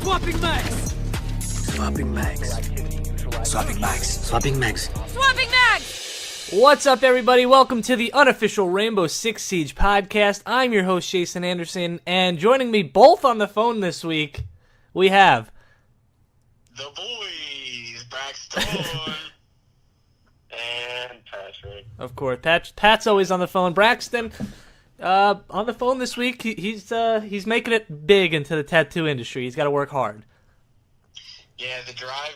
Swapping mags! Swapping mags. Swapping mags. Swapping mags. Swapping mags! What's up, everybody? Welcome to the unofficial Rainbow Six Siege podcast. I'm your host, Jason Anderson, and joining me both on the phone this week, we have... The boys, Braxton and Patrick. Of course, Pat's always on the phone. Braxton, on the phone this week. He's making it big into the tattoo industry. He's got to work hard. Yeah, the drive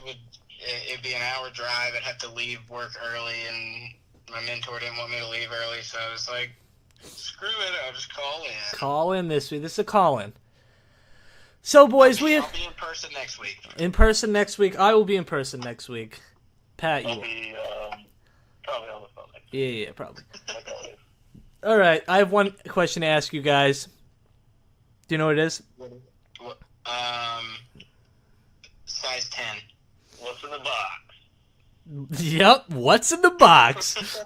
it'd be an hour drive. I'd have to leave work early, and my mentor didn't want me to leave early, so I was like, screw it, I'll just call in. Call in this week. This is a call-in. So, boys, I'll be in person next week. In person next week. I will be in person next week. Pat, I'll you... be probably on the phone next week. Yeah, probably. Like always. All right, I have one question to ask you guys. Do you know what it is? Size 10. What's in the box? Yep, what's in the box?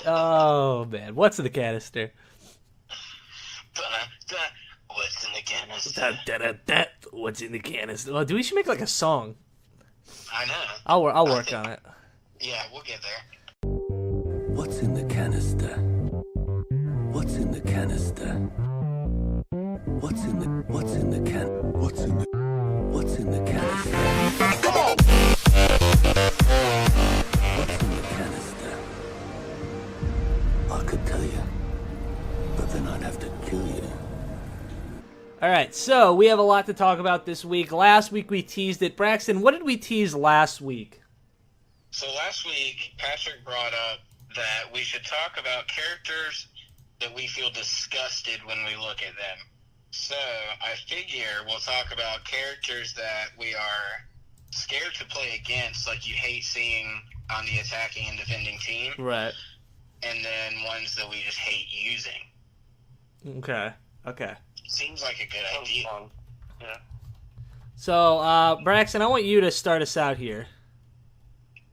Oh, man, what's in the canister? What's in the canister? What's in the canister? Well, we should make like a song. I know. I'll work on it. Yeah, we'll get there. What's in the canister? What's in the canister? What's in the canister? What's in the canister? What's in the canister? I could tell you, but then I'd have to kill you. All right, so we have a lot to talk about this week. Last week we teased it. Braxton, what did we tease last week? So last week, Patrick brought up that we should talk about characters that we feel disgusted when we look at them. So I figure we'll talk about characters that we are scared to play against, like you hate seeing on the attacking and defending team. Right. And then ones that we just hate using. Okay. Seems like a good idea. Yeah. So, Braxton, I want you to start us out here.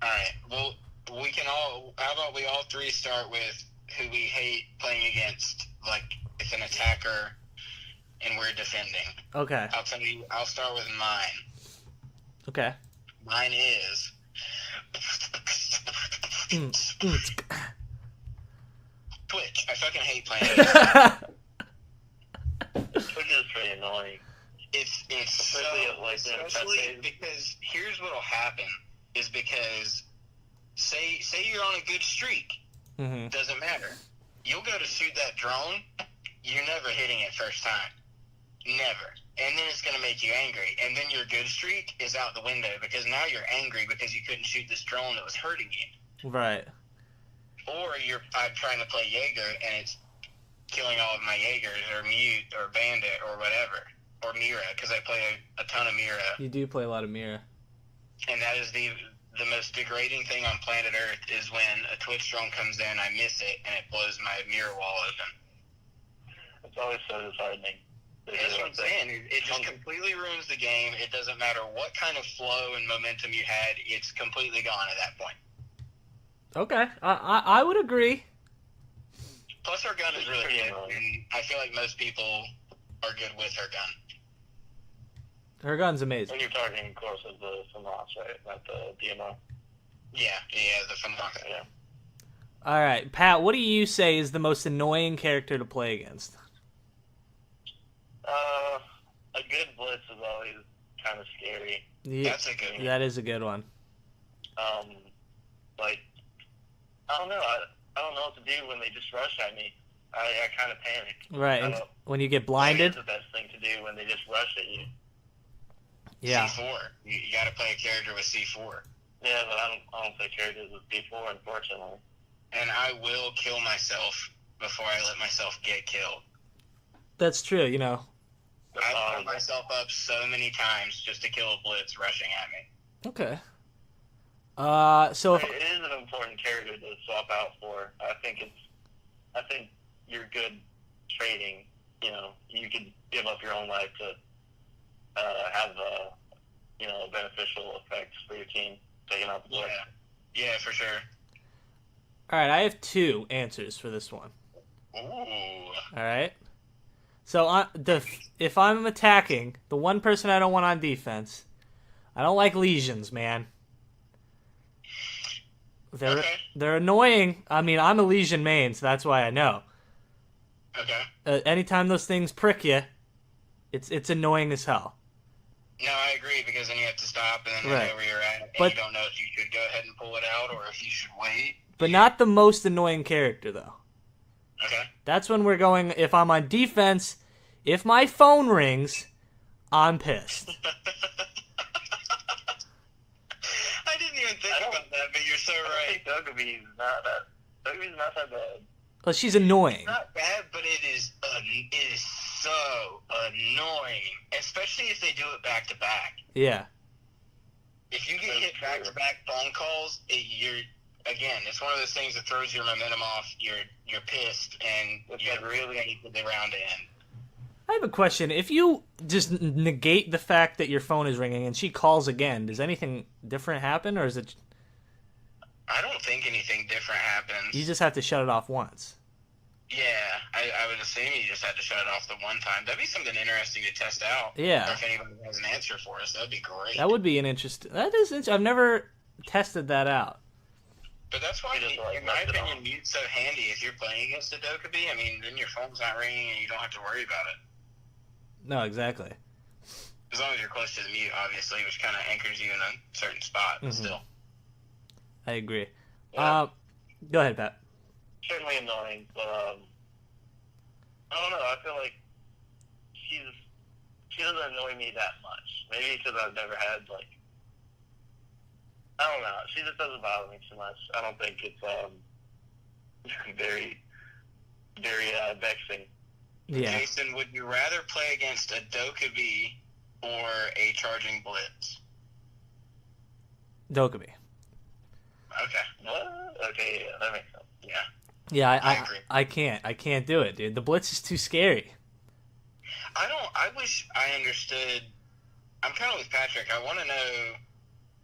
All right. Well, we can all. How about we all three start with who we hate playing against, like if an attacker and we're defending. Okay. I'll tell you. I'll start with mine. Okay. Mine is. Twitch. I fucking hate playing against Twitch is pretty annoying. It's especially because here's what'll happen is because say you're on a good streak, doesn't matter. You'll go to shoot that drone, you're never hitting it first time, never, and then it's gonna make you angry, and then your good streak is out the window because now you're angry because you couldn't shoot this drone that was hurting you. Right. Or I'm trying to play Jaeger and it's killing all of my Jaegers or Mute or Bandit or whatever. Or Mira, because I play a ton of Mira. You do play a lot of Mira. And that is the most degrading thing on planet Earth is when a Twitch drone comes in, I miss it, and it blows my Mira wall open. It's always so disheartening. That's what I'm saying. It just completely ruins the game. It doesn't matter what kind of flow and momentum you had. It's completely gone at that point. Okay. I would agree. Plus, her gun is really good, and I feel like most people are good with her gun. Her gun's amazing. When you're talking, of course, of the FAMAS, right? Not the DMR. Yeah, the FAMAS, yeah. All right, Pat, what do you say is the most annoying character to play against? A good blitz is always kind of scary. Yeah, that's a good one. That is a good one. Like, I don't know. I don't know what to do when they just rush at me. I kind of panic. Right, and when you get blinded. That's the best thing to do when they just rush at you. Yeah. C4. You got to play a character with C4. Yeah, but I don't play characters with C4, unfortunately. And I will kill myself before I let myself get killed. That's true, you know. I've put myself up so many times just to kill a blitz rushing at me. Okay. So if... It is an important character to swap out for. I think you're good trading. You know, you could give up your own life to have beneficial effects for your team taking out the blitz. Yeah, for sure. All right, I have two answers for this one. Ooh. All right. So if I'm attacking, the one person I don't want on defense, I don't like legions, man. They're annoying. I mean, I'm a legion main, so that's why I know. Okay. Anytime those things prick you, it's annoying as hell. No, I agree, because then you have to stop and then Right. know where you're at, and But- you don't know if you should go ahead and pull it out or if you should wait. But not the most annoying character, though. Okay. That's when we're going, if I'm on defense, if my phone rings, I'm pissed. I didn't even think about that, but you're so I right. think Dogabee's not that bad. Well, she's annoying. It's not bad, but it is so annoying, especially if they do it back to back. Yeah. If you get That's hit back to back phone calls, it's one of those things that throws your momentum off. You're pissed, and It's you're like really ready for the round to end. I have a question. If you just negate the fact that your phone is ringing and she calls again, does anything different happen, or is it I don't think anything different happens. you just have to shut it off once? Yeah, I would assume you just had to shut it off the one time. That'd be something interesting to test out. Yeah. Or if anybody has an answer for us, that'd be great. That would be an interesting. That is interesting. I've never tested that out. But that's why, You just, like, in my left it opinion, on. mute's so handy. If you're playing against a Dokkaebi, I mean, then your phone's not ringing and you don't have to worry about it. No, exactly. As long as you're close to the mute, obviously, which kind of anchors you in a certain spot, but Mhm. still. I agree. Yeah. Go ahead, Pat. Certainly annoying, but I don't know. I feel like she doesn't annoy me that much. Maybe because I've never had I don't know. She just doesn't bother me too much. I don't think it's very, very vexing. Yeah. Jason, would you rather play against a Dokkaebi or a charging blitz? Dokkaebi. Okay. What? Okay, yeah, that makes sense. Yeah. Yeah, I agree. I can't do it, dude. The blitz is too scary. I wish I understood. I'm kind of with Patrick. I want to know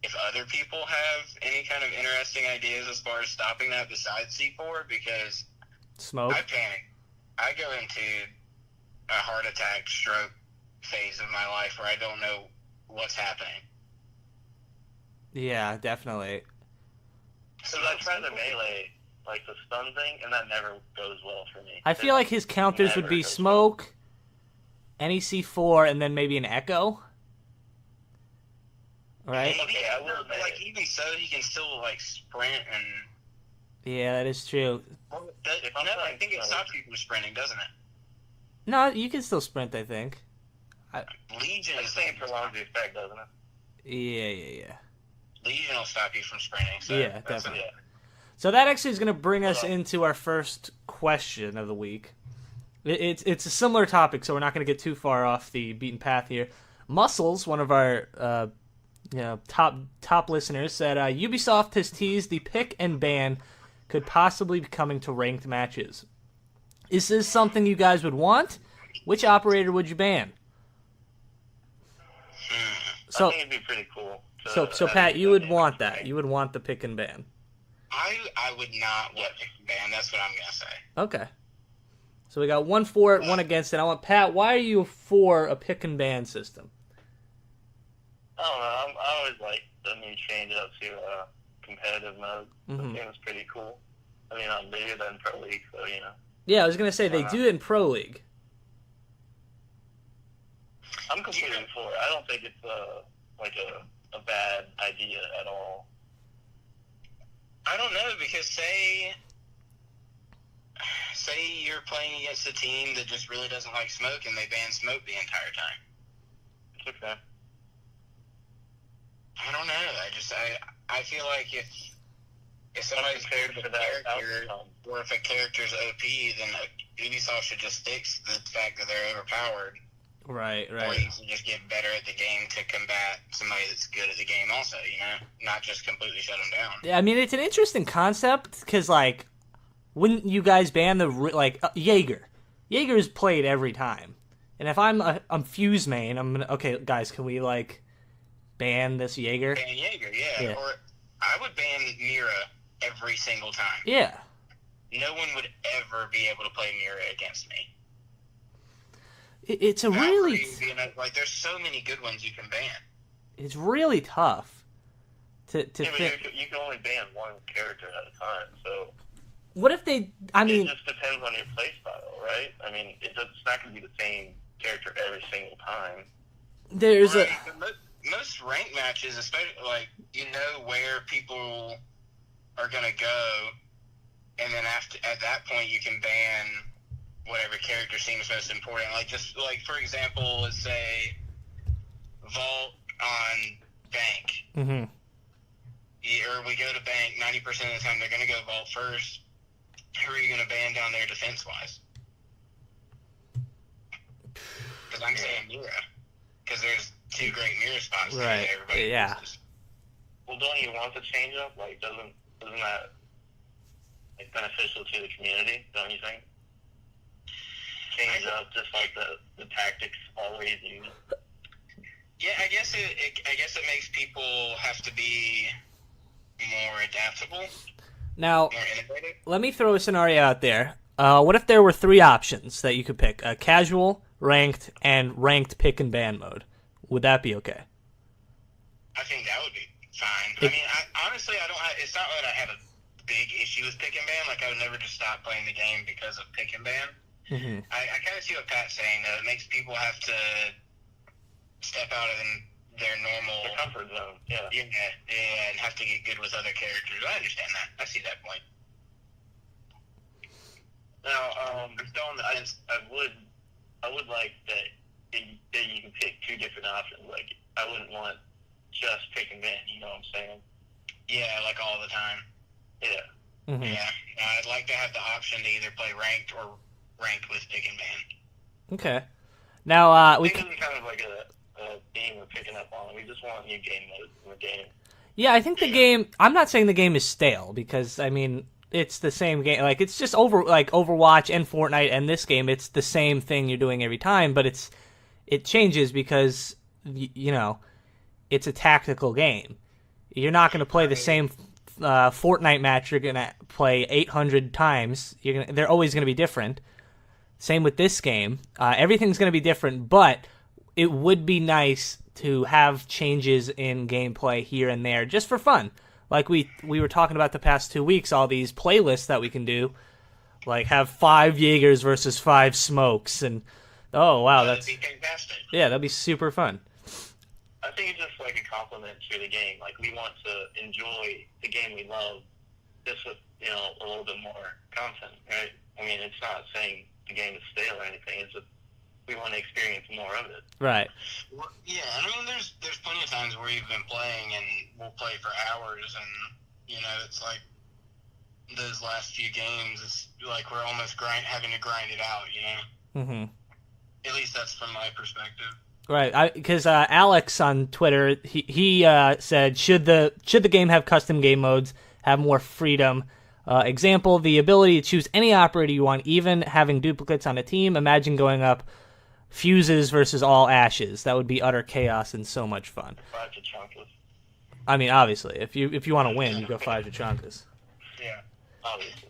if other people have any kind of interesting ideas as far as stopping that besides C4, because Smoke. I panic. I go into a heart attack, stroke phase of my life where I don't know what's happening. Yeah, definitely. So I tried the melee, the stun thing, and that never goes well for me. I feel like his counters would Never be goes smoke, NEC4, and then maybe an echo. Right? Maybe, Okay, I will but admit it. even so, he can still sprint and. Yeah, that is true. If I'm I playing think it smoke- stops you from sprinting, doesn't it? No, you can still sprint, I think. Legion I is think it prolongs the effect, doesn't it? Yeah. Legion will stop you from sprinting. So Yeah, that's definitely. Yeah. So that actually is going to bring us Hold on. into our first question of the week. It's a similar topic, so we're not going to get too far off the beaten path here. Muscles, one of our top listeners, said Ubisoft has teased the pick and ban could possibly be coming to ranked matches. Is this something you guys would want? Which operator would you ban? I So, think it'd be pretty cool. so Pat, you would want that. You would want the pick and ban. I would not want pick and ban. That's what I'm gonna say. Okay. So we got 1 for it, 1 against it. I want Pat. Why are you for a pick and ban system? I don't know. I always like the new change up to competitive mode. Mhm. The game is pretty cool. I mean, I'm bigger than Pro League, so Yeah, I was gonna say they do it in Pro League. I'm completely for it. I don't think it's a bad idea at all. I don't know, because say you're playing against a team that just really doesn't like smoke and they ban smoke the entire time. It's okay. I don't know. I feel like if somebody's prepared good for with a that character, outcome. or if a character's OP, then Ubisoft should just fix the fact that they're overpowered, Right. or you should just get better at the game to combat somebody that's good at the game also, not just completely shut them down. Yeah, I mean, it's an interesting concept because, wouldn't you guys ban Jaeger? Jaeger's played every time, and if I'm Fuse main, I'm gonna okay, guys, can we ban this Jaeger? Ban Jaeger, yeah. Yeah. Or I would ban Mira every single time. Yeah. No one would ever be able to play Mira against me. It's a really, Valkyrie, like there's so many good ones you can ban. it's really tough to Yeah, but think. you can only ban one character at a time, so What if they? I mean, it just depends on your playstyle, right? I mean, it's not going to be the same character every single time. there's Right, but most ranked matches, especially like you know where people are gonna go, and then at that point you can ban whatever character seems most important. Like just like for example, let's say Vault on Bank. Mm-hmm. Or we go to Bank 90% of the time they're gonna go Vault first. Who are you gonna ban down there defense wise? Because I'm saying Mira. Because there's two great mirror spots there Right. that everybody Yeah. uses. Well, don't you want to change up? Like, isn't that like beneficial to the community? Don't you think? Change up just like the tactics always use. Yeah, I guess it makes people have to be more adaptable, Now, more innovative. let me throw a scenario out there. What if there were 3 options that you could pick? Casual, ranked, and ranked pick and ban mode. Would that be okay? I think that would be fine. I mean, honestly, I don't. It's not that I have a big issue with pick and ban. Like, I would never just stop playing the game because of pick and ban. Mm-hmm. I kind of see what Pat's saying, though. It makes people have to step out of their normal The comfort zone, yeah. and have to get good with other characters. I understand that. I see that point. Now, I would like that you can pick 2 different options. Like, I wouldn't want just pick and ban. You know what I'm saying? Yeah, like all the time. Yeah. Mm-hmm. Yeah, I'd like to have the option to either play ranked or ranked with pick and ban. Okay. Now, we This is kind of like a theme we're picking up on. We just want new game modes in the game. yeah, I think the game. I'm not saying the game is stale because I mean it's the same game. Like it's just Overwatch and Fortnite and this game. It's the same thing you're doing every time, but it changes because you know it's a tactical game. You're not going to play the same Fortnite match you're going to play 800 times. They're always going to be different. Same with this game. Everything's going to be different, but it would be nice to have changes in gameplay here and there just for fun. Like we were talking about the past 2 weeks, all these playlists that we can do, like have 5 Jaegers versus 5 Smokes, and oh wow, That'd that's be fantastic. yeah, that'd be super fun. I think it's just like a compliment to the game. Like, we want to enjoy the game we love just with, a little bit more content, right? I mean, it's not saying the game is stale or anything. It's just we want to experience more of it. Right. Well, yeah, and I mean, there's plenty of times where we've been playing and we'll play for hours, and it's like those last few games, it's like we're almost having to grind it out. Mm-hmm. At least that's from my perspective. Right, because Alex on Twitter, he said, should the game have custom game modes, have more freedom? Example, the ability to choose any operator you want, even having duplicates on a team. Imagine going up fuses versus all ashes. That would be utter chaos and so much fun. 5 Tachankas, I mean, obviously, if you want to win, you go 5 Tachankas. Yeah. obviously.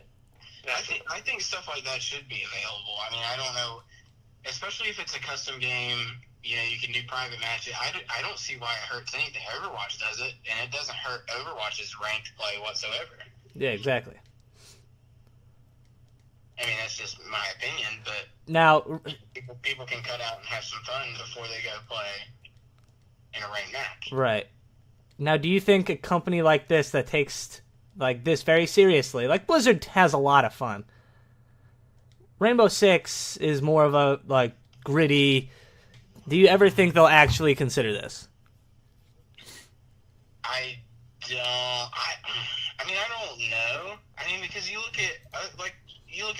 I think stuff like that should be available. I mean, I don't know, especially if it's a custom game. You can do private matches. I don't see why it hurts anything. Overwatch does it, and it doesn't hurt Overwatch's ranked play whatsoever. Yeah, exactly. I mean, that's just my opinion, but Now, people can cut out and have some fun before they go play in a ranked match. right. Now, do you think a company like this that takes like this very seriously, like Blizzard has a lot of fun. Rainbow Six is more of a like gritty. Do you ever think they'll actually consider this? I don't. I mean, I don't know. I mean, because you look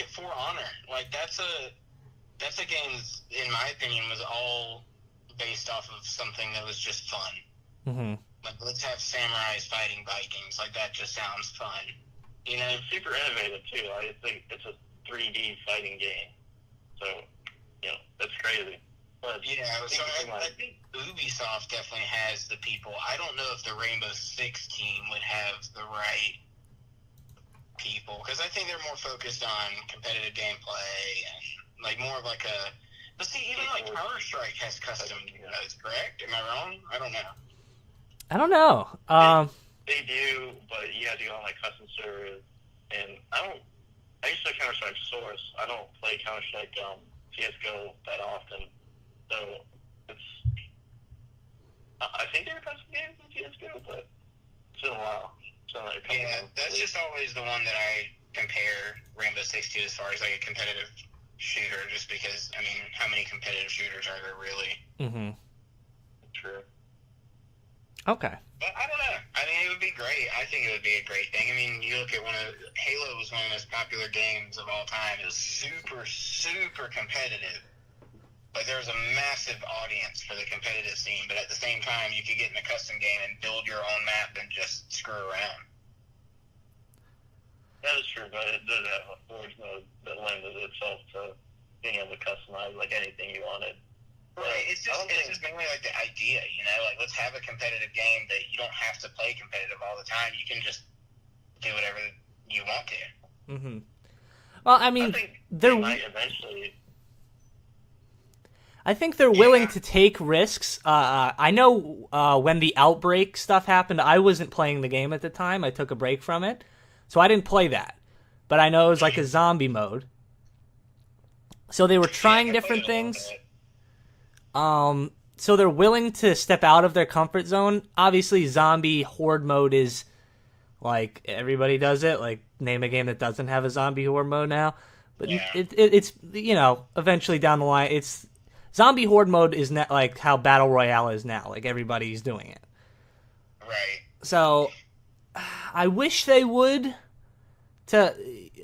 at For Honor, like that's a game. In my opinion, was all based off of something that was just fun. Mm-hmm. Like, let's have samurais fighting Vikings. Like, that just sounds fun. It's super innovative too. I think it's a 3D fighting game, so that's crazy. But Yeah, so I think Ubisoft definitely has the people. I don't know if the Rainbow Six team would have the right people, because I think they're more focused on competitive gameplay and like more of like But see, even like Counter-Strike has custom modes, correct? Am I wrong? I don't know. I don't know. They do, but you have to go on like custom servers, and I used to play Counter-Strike Source. I don't play Counter-Strike CS:GO that often, so it's. I think there are custom games in CS:GO, but it's been a while. So like That's just always the one that I compare Rainbow Six to as far as like a competitive shooter, just because, I mean, how many competitive shooters are there really? Mm-hmm. True. Okay. But I don't know. I mean, it would be great. I think it would be a great thing. I mean, you look at Halo was one of the most popular games of all time. It was super, super competitive. But there was a massive audience for the competitive scene. But at the same time, you could get in a custom game and build your own map and just screw around. That is true, but it does have a forge mode that lends itself to being able to customize like anything you wanted. Right, it's just mainly like the idea, you know? Like, let's have a competitive game that you don't have to play competitive all the time. You can just do whatever you want to. Mm-hmm. Well, I mean, I think they might eventually. I think they're willing to take risks. I know when the Outbreak stuff happened, I wasn't playing the game at the time. I took a break from it, so I didn't play that. But I know it was like a zombie mode. So they were trying different things. So they're willing to step out of their comfort zone. Obviously, zombie horde mode is like everybody does it. Like, name a game that doesn't have a zombie horde mode now. But it's, you know, eventually down the line, it's zombie horde mode is not like how Battle Royale is now. Like, everybody's doing it. Right. So I wish they would.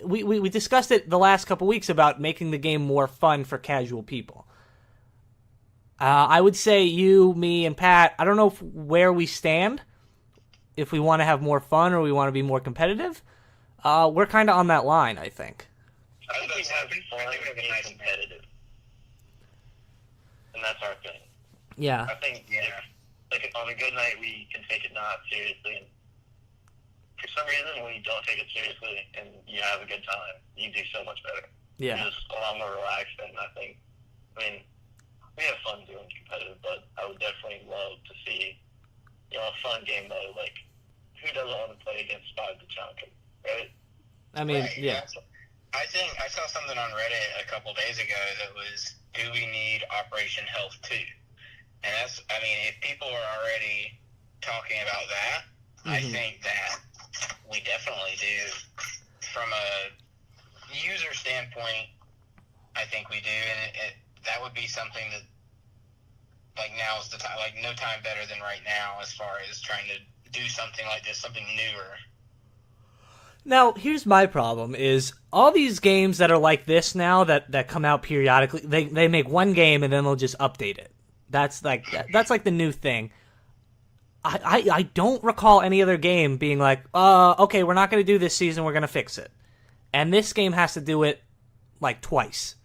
We discussed it the last couple weeks about making the game more fun for casual people. I would say you, me, and Pat, I don't know where we stand, if we want to have more fun or we want to be more competitive. We're kind of on that line, I think. I think we have fun being competitive. And that's our thing. Yeah. I think, like, on a good night, we can take it not seriously. And for some reason, when you don't take it seriously and you have a good time, you do so much better. Yeah. You're just a lot more relaxed, and I think, we have fun doing competitive, but I would definitely love to see, a fun game mode. Like, who doesn't want to play against Spy Tachanka, right? I mean, Right. yeah. I think I saw something on Reddit a couple days ago that was, do we need Operation Health 2? And that's, if people are already talking about that, I think that we definitely do. From a user standpoint, I think we do, and that would be something that, like, now's the time, like, no time better than right now as far as trying to do something like this, something newer. Now, here's my problem, is all these games that are like this now that come out periodically, they make one game and then they'll just update it. That's like the new thing. I don't recall any other game being like, okay, we're not going to do this season, we're going to fix it. And this game has to do it, like, twice.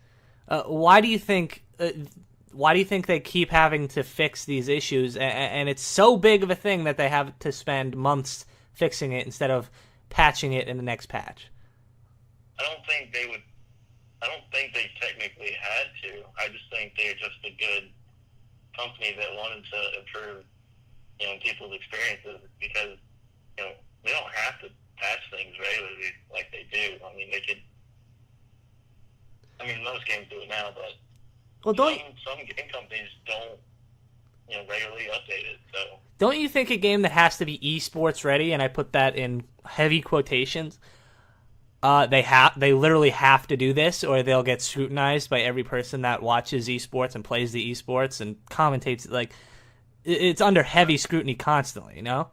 Why do you think they keep having to fix these issues? And it's so big of a thing that they have to spend months fixing it instead of patching it in the next patch. I don't think they technically had to. I just think they're just a good company that wanted to improve, people's experiences, because, they don't have to patch things regularly like they do. They could. Most games do it now, but some game companies don't, regularly update it. So don't you think a game that has to be esports ready, and I put that in heavy quotations, they literally have to do this, or they'll get scrutinized by every person that watches esports and plays the esports and commentates? Like, it's under heavy scrutiny constantly, Yeah,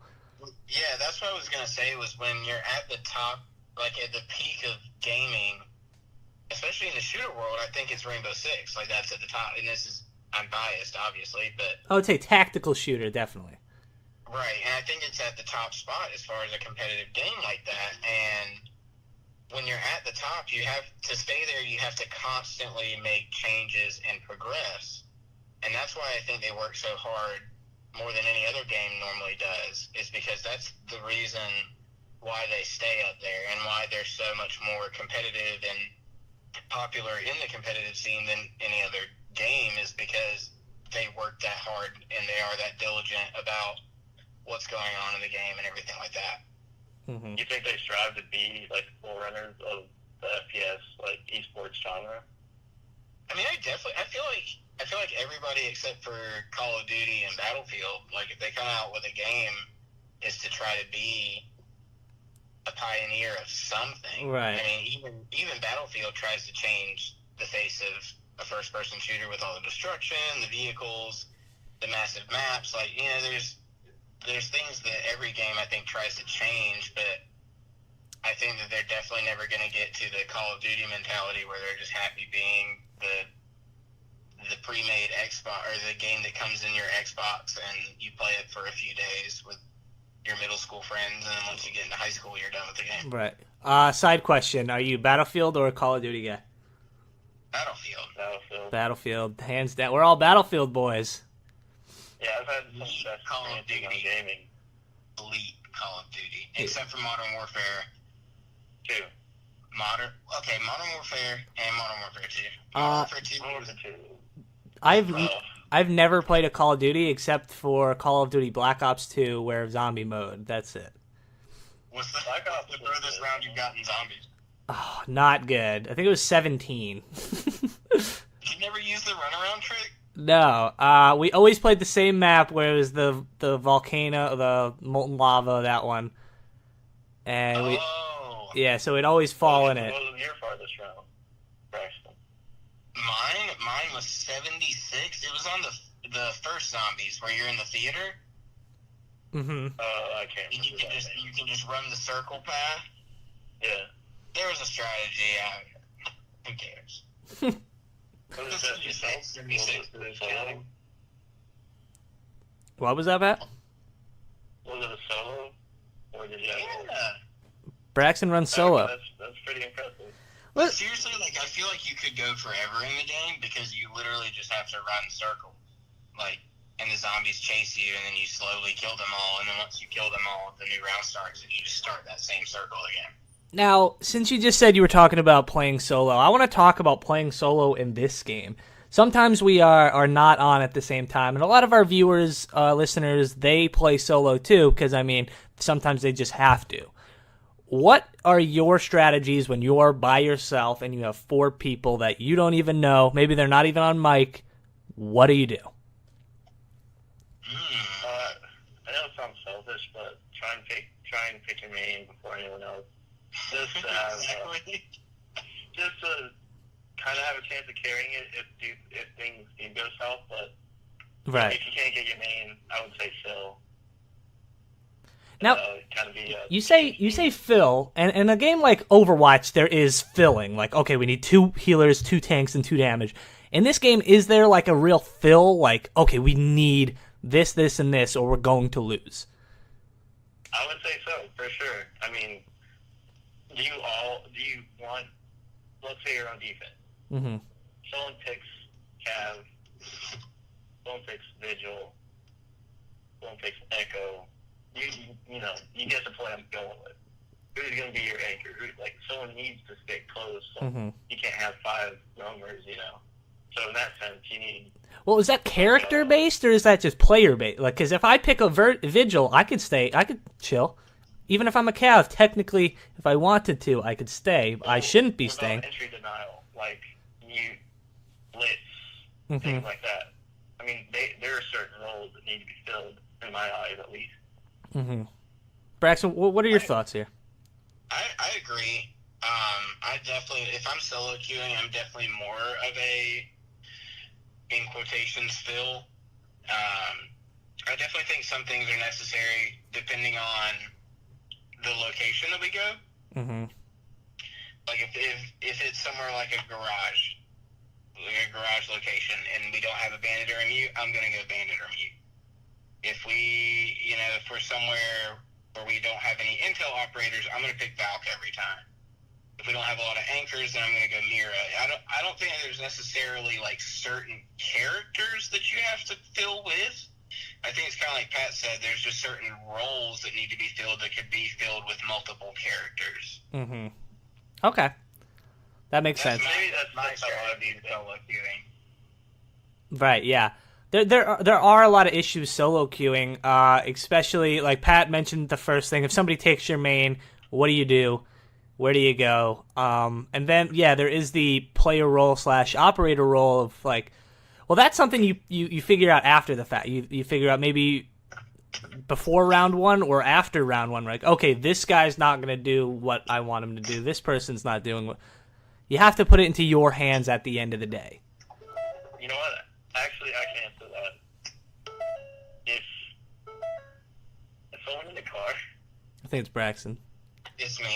that's what I was going to say, was when you're at the top, like at the peak of gaming, especially in the shooter world, I think it's Rainbow Six. Like, that's at the top. And I'm biased, obviously, but I would say tactical shooter, definitely. Right, and I think it's at the top spot as far as a competitive game like that. And when you're at the top, you have to stay there. You have to constantly make changes and progress. And that's why I think they work so hard, more than any other game normally does, is because that's the reason why they stay up there and why they're so much more competitive and popular in the competitive scene than any other game is because they work that hard and they are that diligent about what's going on in the game and everything like that. You think they strive to be like forerunners of the FPS like esports genre? I mean, I feel like everybody except for Call of Duty and Battlefield, like if they come out with a game, is to try to be a pioneer of something. Right. I mean, even Battlefield tries to change the face of a first-person shooter with all the destruction, the vehicles, the massive maps. Like, you know, there's things that every game I think tries to change, but I think that they're definitely never going to get to the Call of Duty mentality where they're just happy being the pre-made Xbox or the game that comes in your Xbox and you play it for a few days with your middle school friends, and then once you get into high school, you're done with the game. Right. Side question: are you Battlefield or a Call of Duty guy? Battlefield, hands down. We're all Battlefield boys. Yeah, I've had some best Call of experiences on Duty. gaming. Elite Call of Duty, except for Modern Warfare. 2. Modern Warfare and Modern Warfare 2. Modern Warfare 2 I've never played a Call of Duty except for Call of Duty Black Ops 2, where zombie mode. That's it. What's the furthest round you've gotten zombies? Oh, not good. I think it was 17. You never used the runaround trick? No. We always played the same map where it was the volcano, the molten lava, that one. And so we'd always fall in it. What was your farthest round, Braxton? Mine was 76. It was on the first zombies where you're in the theater. Mm-hmm. I can't And remember that. you can just run the circle path. Yeah. There was a strategy. Who cares? Was it just yourself? 76. Was it solo? What was that, Pat? Was it a solo? Or did you have Braxton runs solo. That's pretty impressive. What? Seriously, like I feel like you could go forever in the game because you literally just have to run in circles, like, and the zombies chase you, and then you slowly kill them all, and then once you kill them all, the new round starts, and you just start that same circle again. Now, since you just said you were talking about playing solo, I want to talk about playing solo in this game. Sometimes we are not on at the same time, and a lot of our viewers, listeners, they play solo too, because, I mean, sometimes they just have to. What are your strategies when you're by yourself and you have 4 people that you don't even know? Maybe they're not even on mic. What do you do? I know it sounds selfish, but try and pick your main before anyone else. Just to have, just to kind of have a chance of carrying it if things do go south. But Right. if you can't get your main, I would say Phil. Now, kind of be you say fill, and in a game like Overwatch, there is filling. Like, okay, we need 2 healers, 2 tanks, and 2 damage. In this game, is there like a real fill? Like, okay, we need this, this, and this, or we're going to lose. I would say so, for sure. I mean, do you want, let's say you're on defense. Mm-hmm. Someone picks Cav, someone picks Vigil, someone picks Echo. You get the play I'm going with. Who's going to be your anchor? Someone needs to stick close. So you can't have 5 roamers, So in that sense, you need... Well, is that character-based, or is that just player-based? Like, because if I pick a Vigil, I could chill. Even if I'm a Cav, technically, if I wanted to, I could stay. I shouldn't be staying. Entry denial, like mute, blitz, things like that. I mean, there are certain roles that need to be filled, in my eyes at least. Mm-hmm. Braxton, what are your thoughts here? I agree. I definitely, if I'm solo queuing, I'm definitely more of a, in quotations, fill. I definitely think some things are necessary depending on the location that we go. Mm-hmm. Like if it's somewhere like a garage location, and we don't have a bandit or a mute, I'm gonna go bandit or mute. If we're somewhere where we don't have any intel operators, I'm going to pick Valk every time. If we don't have a lot of anchors, then I'm going to go Mira. I don't think there's necessarily like certain characters that you have to fill with. I think it's kind of like Pat said, there's just certain roles that need to be filled that could be filled with multiple characters. Mm-hmm. Okay. That makes sense. Maybe that's my how I strategy view of solo queuing. Right, yeah. There are a lot of issues solo queuing, especially, like Pat mentioned the first thing. If somebody takes your main, what do you do? Where do you go? And then, yeah, there is the player role / operator role of, like, well, that's something you figure out after the fact. You figure out maybe before round one or after round one, like, okay, this guy's not going to do what I want him to do. This person's not doing what... You have to put it into your hands at the end of the day. You know what? Actually, I can answer that. If someone in the car, I think it's Braxton. It's me.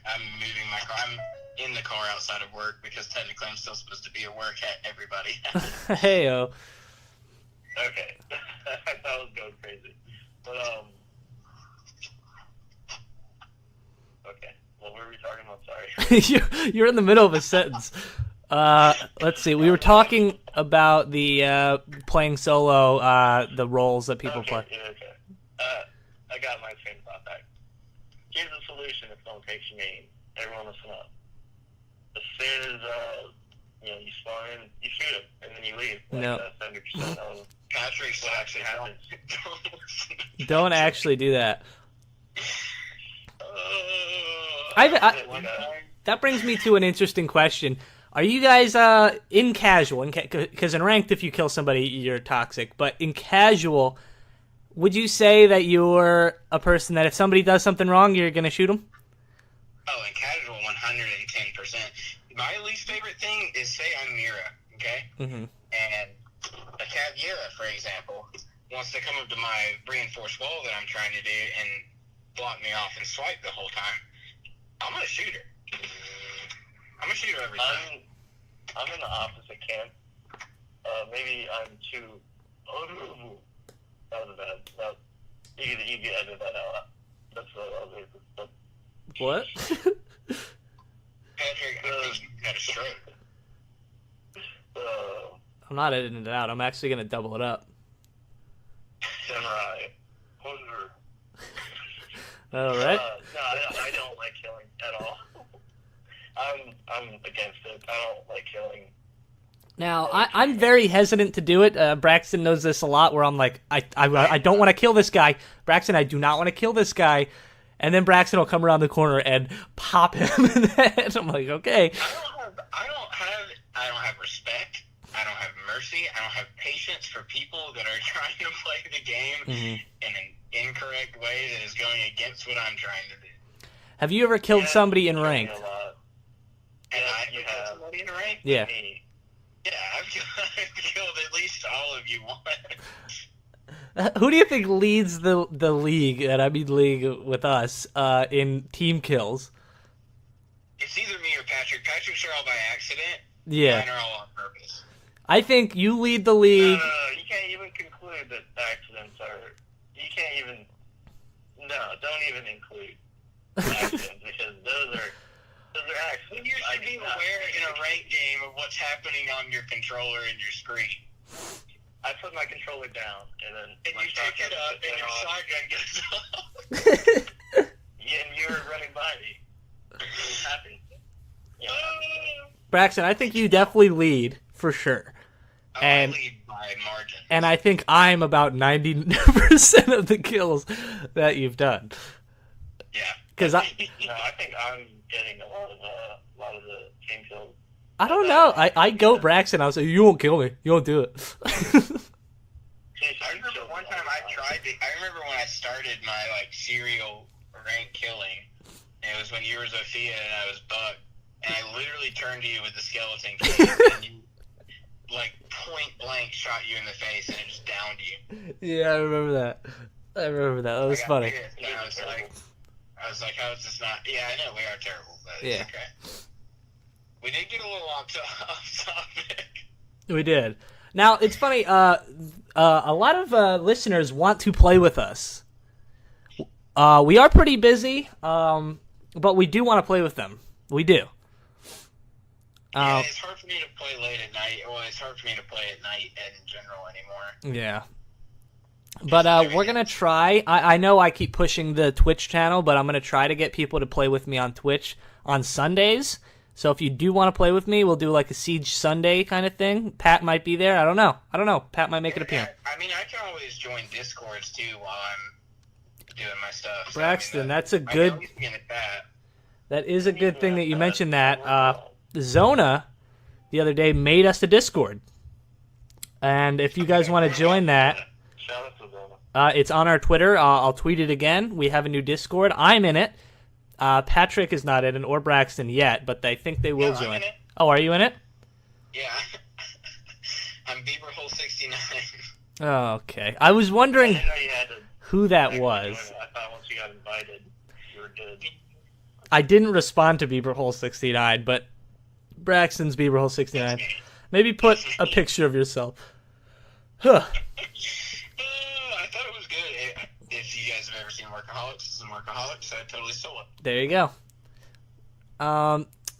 I'm moving my car. I'm in the car outside of work because technically I'm still supposed to be at work at everybody. Hey-o. okay, I thought I was going crazy, but okay. What were we talking about? Sorry. You're in the middle of a sentence. Let's see. We were talking about the playing solo, the roles that people play. Yeah, okay. I got my train of thought back. Here's the solution if someone takes your name. Everyone listen up. As soon as you spawn in, you shoot him, and then you leave. Like, No. 70% of Patrick's what actually happens. Don't actually do that. I That brings me to an interesting question. Are you guys in casual? Because in ranked, if you kill somebody, you're toxic. But in casual, would you say that you're a person that if somebody does something wrong, you're going to shoot them? Oh, in casual, 110%. My least favorite thing is, say I'm Mira, okay? Mm-hmm. And a Caviera, for example, wants to come up to my reinforced wall that I'm trying to do and block me off and swipe the whole time. I'm going to shoot her. I'm going to shoot her every time. I'm in the opposite camp. Maybe I'm too... Oh, that was bad. You can edit that out. That's what What? Patrick, I think you had a stroke. I'm not editing it out. I'm actually going to double it up. Samurai. All right. No, I don't like killing at all. I'm against it. I don't like killing. Now, I'm very hesitant to do it. Braxton knows this a lot, where I'm like, I don't want to kill this guy. Braxton, I do not want to kill this guy. And then Braxton will come around the corner and pop him in the head. I'm like, okay. I don't have respect. I don't have mercy. I don't have patience for people that are trying to play the game in an incorrect way that is going against what I'm trying to do. Have you ever killed somebody in ranked? And I have killed somebody in ranked? Yeah. Yeah, I've killed at least all of you once. Who do you think leads the league, and I mean league with us, in team kills? It's either me or Patrick. Patrick's are all by accident. Yeah. Mine are all on purpose. I think you lead the league. You can't even conclude that accidents are... You can't even... No, don't even include accidents, because those are accidents. You should be aware in a ranked game of what's happening on your controller and your screen. I put my controller down, and then And you pick it up, and your shotgun gets off. Yeah, and you were running by me. It was happening. Yeah. Braxton, I think you definitely lead, for sure. I lead by margin. And I think I'm about 90% of the kills that you've done. Yeah. Because No, I think I'm getting a lot of the team kills. I don't know. I goat Braxton. I was like, you won't kill me. You won't do it. I remember one time I remember when I started my serial rank killing. It was when you were Zofia and I was Buck, and I literally turned to you with the skeleton key, and you point blank shot you in the face, and it just downed you. Yeah, I remember that. That was funny. I was like, how is this not? Yeah, I know we are terrible, but it's Yeah. okay. We did get a little off topic. We did. Now, it's funny, a lot of listeners want to play with us. We are pretty busy, but we do want to play with them. We do. Yeah, it's hard for me to play late at night. Well, it's hard for me to play at night in general anymore. Yeah. But we're going to try. I know I keep pushing the Twitch channel, but I'm going to try to get people to play with me on Twitch on Sundays. So if you do want to play with me, we'll do like a Siege Sunday kind of thing. Pat might be there. I don't know. Pat might make an appearance. I mean, I can always join Discords too while I'm doing my stuff. So, Braxton, that's a I can good. at least be in the chat. That is a good thing that you mentioned that. Zona, the other day, made us a Discord. And if you guys want to join that, Shout out to Zona. it's on our Twitter. I'll tweet it again. We have a new Discord. I'm in it. Patrick is not in it, or Braxton yet, but I think they will Yeah, I'm join. in it. Oh, are you in it? Yeah. I'm Bieberhole69. Oh, okay. I was wondering I didn't know you had to who that actually was. join it. I thought once you got invited, you were good. I didn't respond to Bieberhole69, but Braxton's Bieberhole69. Maybe put a picture of yourself. Huh. I thought it was good. If you guys have ever seen Workaholics, this is Workaholics. I totally stole it. There you go.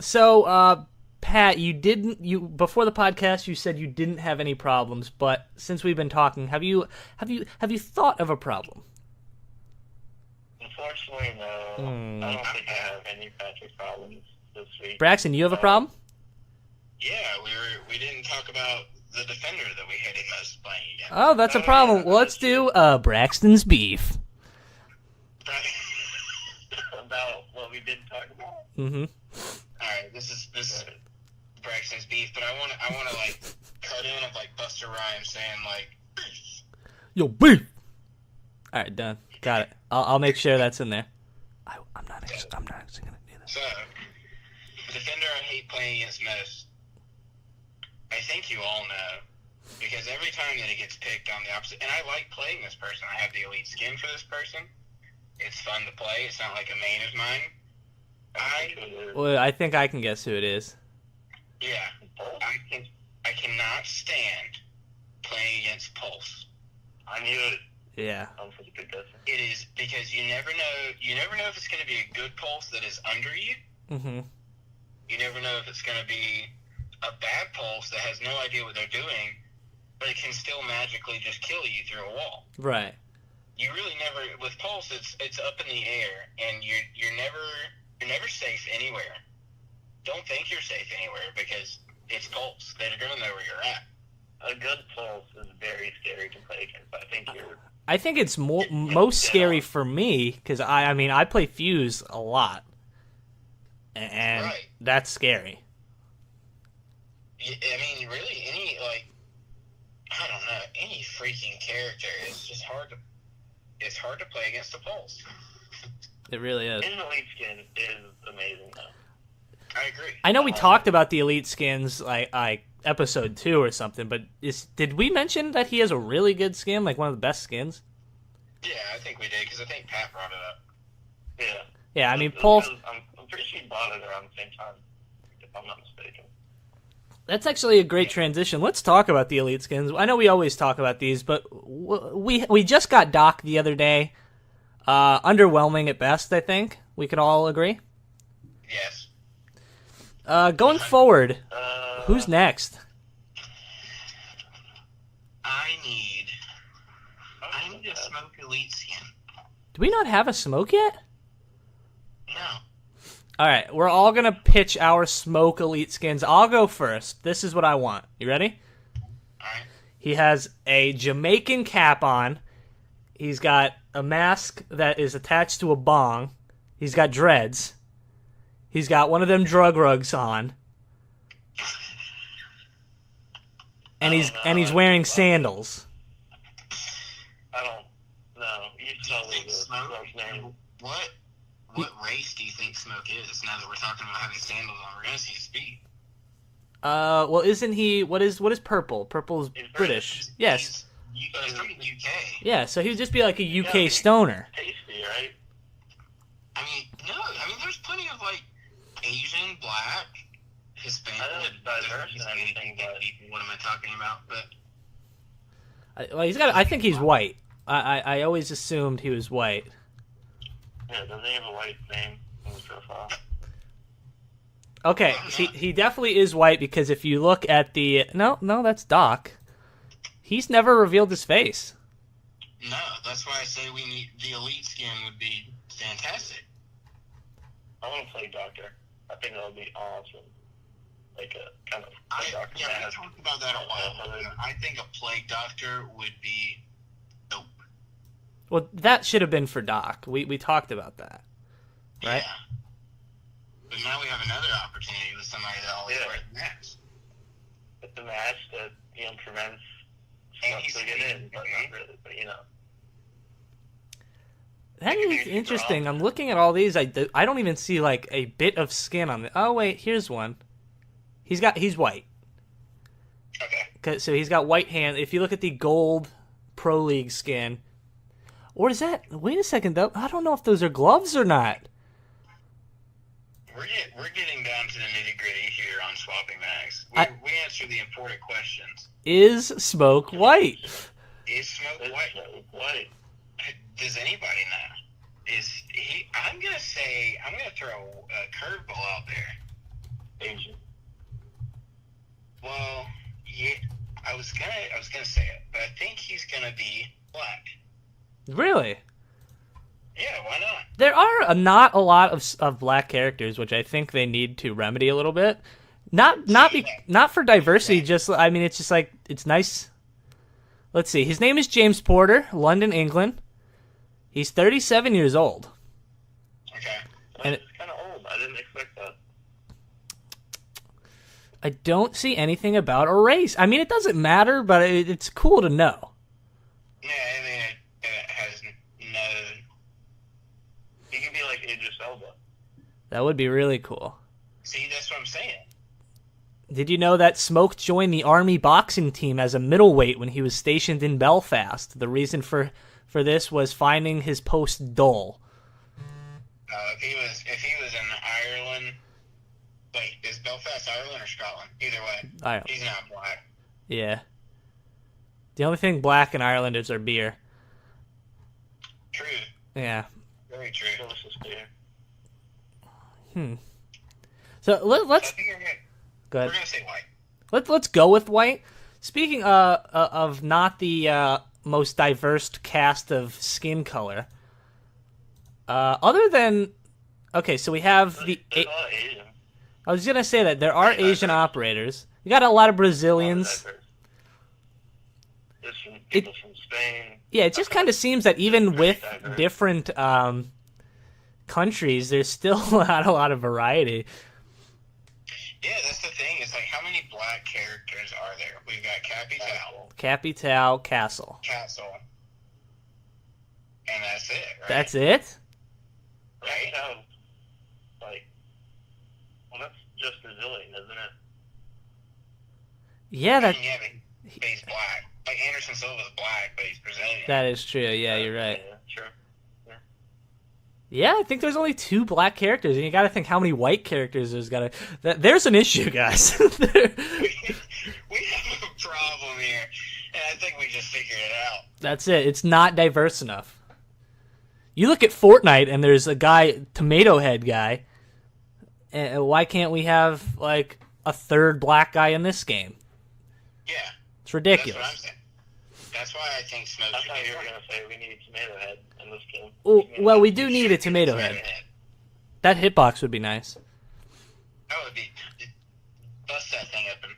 So, Pat, you before the podcast you said you didn't have any problems, but since we've been talking, have you thought of a problem? Unfortunately, no. I don't think I have any Patrick problems this week. Braxton, you have a problem? Yeah, we didn't talk about the defender that we hated most playing again. Oh, that's a problem. Well, let's do Braxton's beef. About what we didn't talk about. Mm-hmm. All right, this is Braxton's beef, but I want to like cut in of like Buster Rhymes saying like beef. Yo, beef. All right, done. Got it. I'll make sure that's in there. I'm not actually gonna do this. So, the defender I hate playing against most, I think you all know, because every time that it gets picked on the opposite, and I like playing this person. I have the elite skin for this person. It's fun to play. It's not like a main of mine. Well, I think I can guess who it is. Yeah, I cannot stand playing against Pulse. I knew it. Yeah. I'm such a good guesser. It is because you never know if it's going to be a good Pulse that is under you. Mm-hmm. You never know if it's going to be a bad Pulse that has no idea what they're doing, but it can still magically just kill you through a wall. Right. You really never with Pulse. It's up in the air, and you're never safe anywhere. Don't think you're safe anywhere because it's Pulse. They're going to know where you're at. A good Pulse is very scary to play against. I think it's most scary for me because I play Fuse a lot, and Right. that's scary. I mean, really, I don't know, any freaking character is just hard to. It's hard to play against a Pulse. It really is. His elite skin is amazing, though. I agree. I know we talked about the elite skins like episode 2 or something, but did we mention that he has a really good skin, like one of the best skins? Yeah, I think we did because I think Pat brought it up. Yeah. Yeah, I mean Pulse. I'm pretty sure he bought it around the same time, if I'm not mistaken. That's actually a great transition. Let's talk about the elite skins. I know we always talk about these, but we just got Doc the other day. Underwhelming at best, I think. We could all agree. Yes. Going forward, who's next? I need a smoke elite skin. Do we not have a smoke yet? No. All right, we're all going to pitch our smoke elite skins. I'll go first. This is what I want. You ready? All right. He has a Jamaican cap on. He's got a mask that is attached to a bong. He's got dreads. He's got one of them drug rugs on. And he's wearing sandals. I don't know. You tell me the smoke's name. What race do you think Smoke is? Now that we're talking about having sandals on, we're gonna see speed. Well, isn't he? What is Purple? Purple's He's British. Yes. He's from the UK. Yeah. So he would just be like a UK stoner. Tasty, right? I mean, no. I mean, there's plenty of like Asian, Black, Hispanic. I know it's diverse and everything, but people. What am I talking about? But Well, he's got. I think he's white. I always assumed he was white. yeah, doesn't he have a white name in his profile? Okay, he definitely is white because if you look at the no, that's Doc. He's never revealed his face. no, that's why I say we need the elite skin would be fantastic. I want to play Doctor. I think that would be awesome. Like a kind of We mask. talked about that a while ago. I think a plague doctor would be dope. Well, that should have been for Doc. We talked about that, right? Yeah. But now we have another opportunity with somebody that always wears masks. With the mask that, prevents And stuff he's to get in, but speaking, not really, but That It could is be interesting. wrong. I'm looking at all these. I don't even see like a bit of skin on the. Oh wait, here's one. He's white. Okay. So he's got white hand. If you look at the gold Pro League skin, or is that? Wait a second though. I don't know if those are gloves or not. We're getting down to the nitty gritty here on swapping mags. We answer the important questions. Is Smoke white? Is Smoke it's white? white. Does anybody know? Is he? I'm gonna throw a curveball out there. Asian. Well, yeah, I was gonna say it, but I think he's gonna be black. Really? Yeah, why not? There are not a lot of black characters, which I think they need to remedy a little bit. Not for diversity. Just it's just like it's nice. Let's see. His name is James Porter, London, England. He's 37 years old. Okay. And It's kind of old. I didn't expect that. I don't see anything about a race. It doesn't matter, but it's cool to know. Yeah, it has no. He could be like Idris Elba. That would be really cool. See, that's what I'm saying. Did you know that Smoke joined the Army boxing team as a middleweight when he was stationed in Belfast? The reason for this was finding his post dull. If he was in Ireland, wait, is Belfast Ireland or Scotland? Either way, Ireland. he's not black. Yeah. The only thing black in Ireland is their beer. True, Yeah. very true. Delicious beer. So I let's think you're good. go We're ahead. gonna say white. Let's go with white. Speaking of not the most diverse cast of skin color, other than so we have the. There's a lot of Asian. I was gonna say that there are Asian operators. You got a lot of Brazilians. There's some people from Spain. Yeah, it just kind of seems that even Very with diverse. different countries, there's still not a lot of variety. Yeah, that's the thing. It's like, how many black characters are there? We've got Capital, Capital Castle. Castle, and that's it, right? That's it? right. Have, that's just Brazilian, isn't it? Yeah, Yeah, but he's black. Like, Anderson Silva's black, but he's Brazilian. that is true. Yeah, you're right. Yeah, sure. Yeah, I think there's only 2 black characters, and you got to think how many white characters there's got to. There's an issue, guys. We have a problem here, and I think we just figured it out. That's it. It's not diverse enough. You look at Fortnite, and there's a guy, Tomato Head guy. And why can't we have like a third black guy in this game? Yeah, It's that's ridiculous. what I'm saying. That's why I think Smoke I should thought be you were white. going to say we need Tomato Head in this game. Well, we do need a Tomato Head. That hitbox would be nice. That would be bust that thing up and.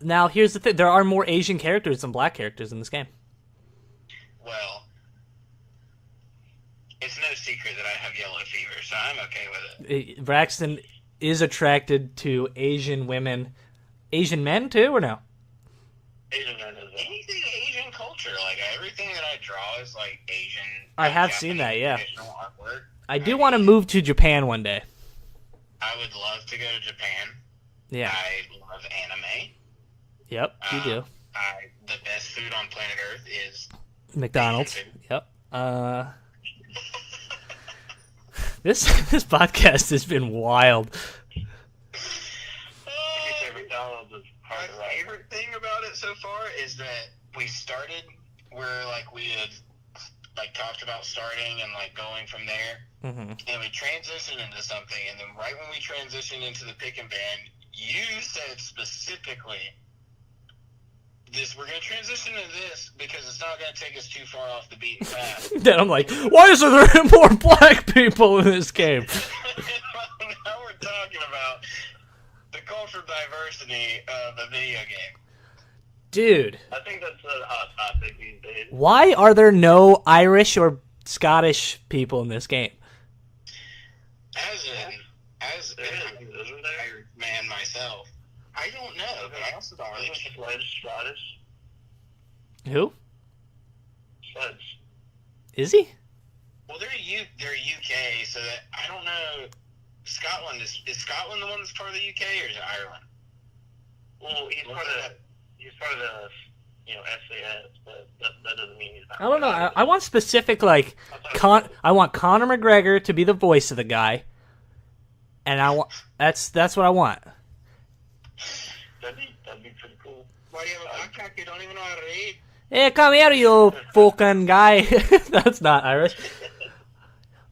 Now here's the thing: there are more Asian characters than black characters in this game. Well, it's no secret that I have yellow fever, so I'm okay with it. Braxton is attracted to Asian women, Asian men too, or no? Asian men is Anything Asian culture, like everything that I draw is like Asian. I have seen that, yeah. Traditional artwork. I do want to move to Japan one day. I would love to go to Japan. Yeah. I love anime. Yep. You do. The best food on planet Earth is McDonald's. Asian food. Yep. This podcast has been wild. Your favorite McDonald's is My hard to write. favorite thing about it so far is that we started where like we had like talked about starting and like going from there, Mm-hmm. and we transitioned into something, and then right when we transitioned into the pick and ban, you said specifically this, we're going to transition to this because it's not going to take us too far off the beaten path. Then I'm like, why is there more black people in this game? Now we're talking about the cultural diversity of a video game. Dude, I think that's a hot topic these days. why are there no Irish or Scottish people in this game? As an Irish man myself, I don't know, but I also don't really care. Sledge, Scottish. Who? Sledge. Is he? Well, they're UK, so that I don't know. Scotland is Scotland the one that's part of the UK, or is it Ireland? Well, he's part of the SAS, but that doesn't mean he's not. I don't know. I want specific, like, I want Conor McGregor to be the voice of the guy, and that's what I want. That'd be pretty cool. Why do you have a backpack? You don't even know how to read. Hey, come here, you fucking guy. That's not Irish.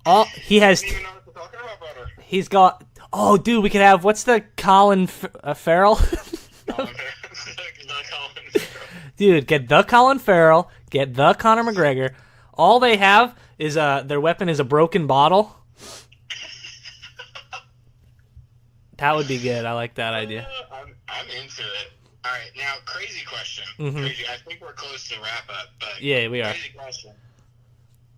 Oh, he has. You don't even know what they're talking about, brother. He's got. Oh, dude, we could have. What's the Colin Farrell? Dude, get the Colin Farrell. Get the Conor McGregor. All they have is their weapon is a broken bottle. That would be good. I like that idea. I'm into it. All right, now crazy question. Mhm. Crazy. I think we're close to wrap up, but Yeah, we are. Crazy question.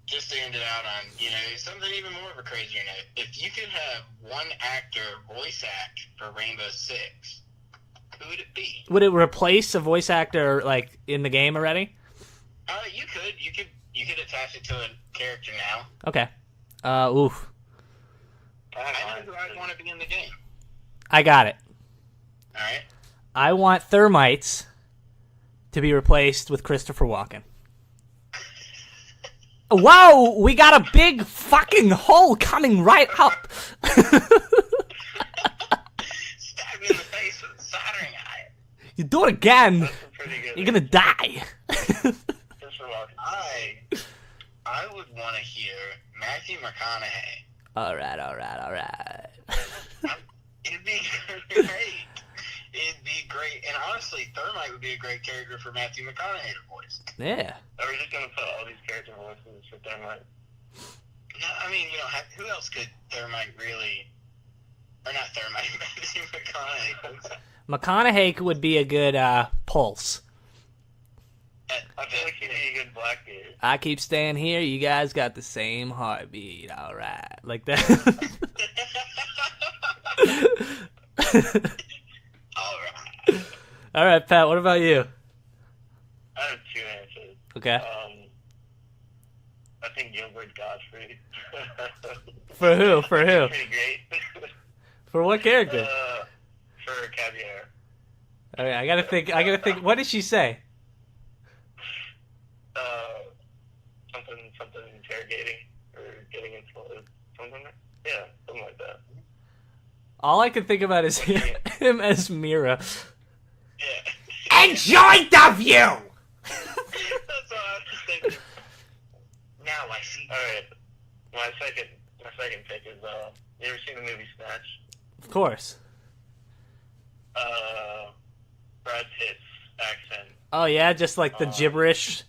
Just to end it out on, something even more of a crazier note. If you could have one actor voice act for Rainbow Six, who would it be? Would it replace a voice actor like in the game already? You could attach it to a character now. Okay. Oof. I know who I'd want to be in the game. I got it. All right. I want Thermites to be replaced with Christopher Walken. Wow, we got a big fucking hole coming right up. Stab me in the face with a soldering iron. You do it again, That's a pretty good. you're gonna die. Christopher Walken. I would want to hear Matthew McConaughey. All right. It'd be great. It'd be great. And honestly, Thermite would be a great character for Matthew McConaughey to voice. Yeah. Are we just gonna put all these character voices for Thermite? No, I mean, who else could Thermite really... Or not Thermite, Matthew McConaughey. McConaughey would be a good Pulse. I feel like he'd be a good Blackbeard. I keep staying here. You guys got the same heartbeat. All right, like that. All right. All right, Pat. What about you? I have two answers. Okay. I think Gilbert Gottfried. For who? For who? Pretty great. For what character? For Caviar. Okay, I gotta think. What did she say? Something interrogating or getting into something. Yeah, something like that. All I can think about is him as Mira. Yeah. Enjoy the view. That's what I was thinking. Now I see. All right, my second pick is you ever seen the movie Snatch? Of course. Brad Pitt's accent. Oh yeah, just like the gibberish,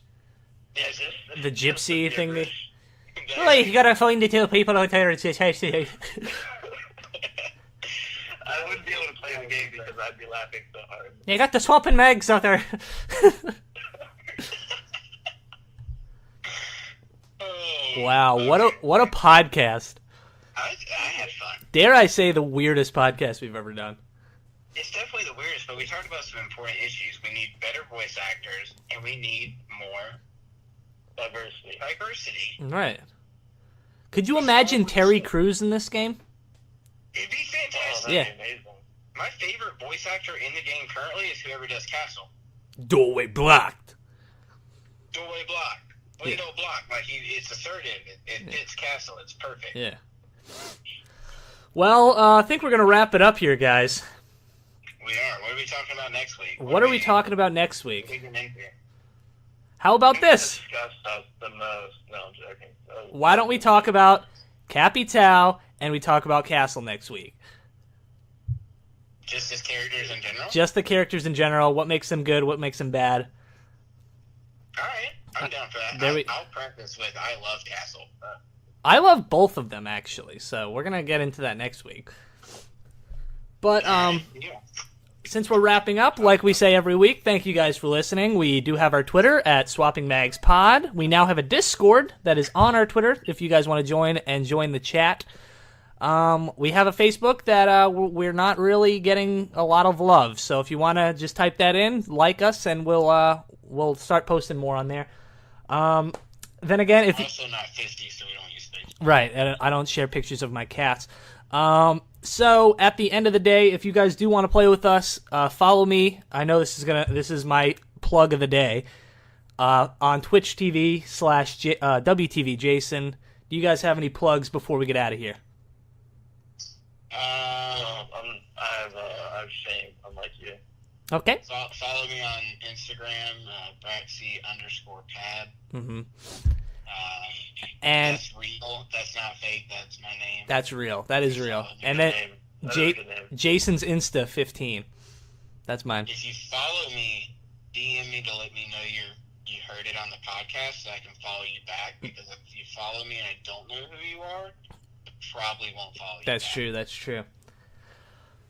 Yeah, just the gypsy just thing. gibberish. Wait, you gotta find the two people out there. I wouldn't be able to play the game because I'd be laughing so hard. You got the swapping mags out there. Oh, Wow, okay. what a podcast. I had fun. Dare I say the weirdest podcast we've ever done. It's definitely the weirdest, but we talked about some important issues. We need better voice actors, and we need more diversity. Right. Could you imagine Terry Crews in this game? It'd be Oh, fantastic. that'd Yeah. be amazing. My favorite voice actor in the game currently is whoever does Castle. Doorway blocked. Doorway block. Window block. Like, it's assertive. It fits Castle. It's perfect. Yeah. Well, I think we're gonna wrap it up here, guys. We are. What are we talking about next week? What are we talking about next What are week? we getting into? How about this? Discuss us the most. No, I'm joking. Why don't we talk about Capital and we talk about Castle next week? Just as characters in general? Just the characters in general. What makes them good? What makes them bad? All right. I'm down for that. There we- I'll preface with I love Castle. I love both of them actually, so we're gonna get into that next week. But Yeah. since we're wrapping up, like we say every week, thank you guys for listening. We do have our Twitter at SwappingMagsPod. We now have a Discord that is on our Twitter if you guys want to join and join the chat. We have a Facebook that we're not really getting a lot of love. So if you want to just type that in, like us, and we'll start posting more on there. Then again, if I'm also not 50, so we don't use Facebook. right, and I don't share pictures of my cats. So at the end of the day, if you guys do want to play with us, follow me. I know this is my plug of the day. On Twitch TV / WTV Jason. Do you guys have any plugs before we get out of here? I have shame, unlike you. Okay. Follow me on Instagram, Braxy_pad. Mm-hmm. And That's real. That's not fake. That's my name. that's real. That is real. And Good then name. That is a good name. Jason's Insta 15. That's mine. If you follow me, DM me to let me know you heard it on the podcast, so I can follow you back. Because if you follow me and I don't know who you are, I probably won't follow you. That's back. true. That's true.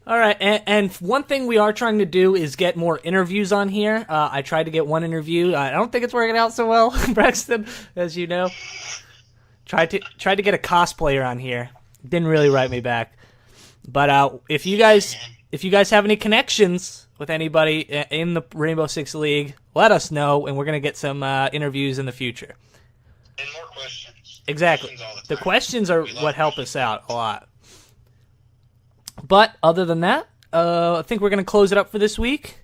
All right, and one thing we are trying to do is get more interviews on here. I tried to get one interview. I don't think it's working out so well, Braxton, as you know. Tried to get a cosplayer on here. Didn't really write me back. But if you guys have any connections with anybody in the Rainbow Six League, let us know, and we're gonna get some interviews in the future. And more questions. Exactly. Questions all the The time. questions are We love what help us out a lot. But other than that, I think we're going to close it up for this week.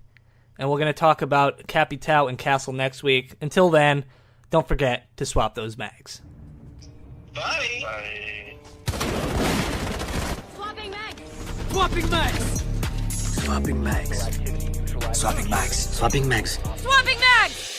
And we're going to talk about Capital and Castle next week. Until then, don't forget to swap those mags. Bye. Bye. Swapping mags. Swapping mags. Swapping mags. Swapping mags. Swapping mags.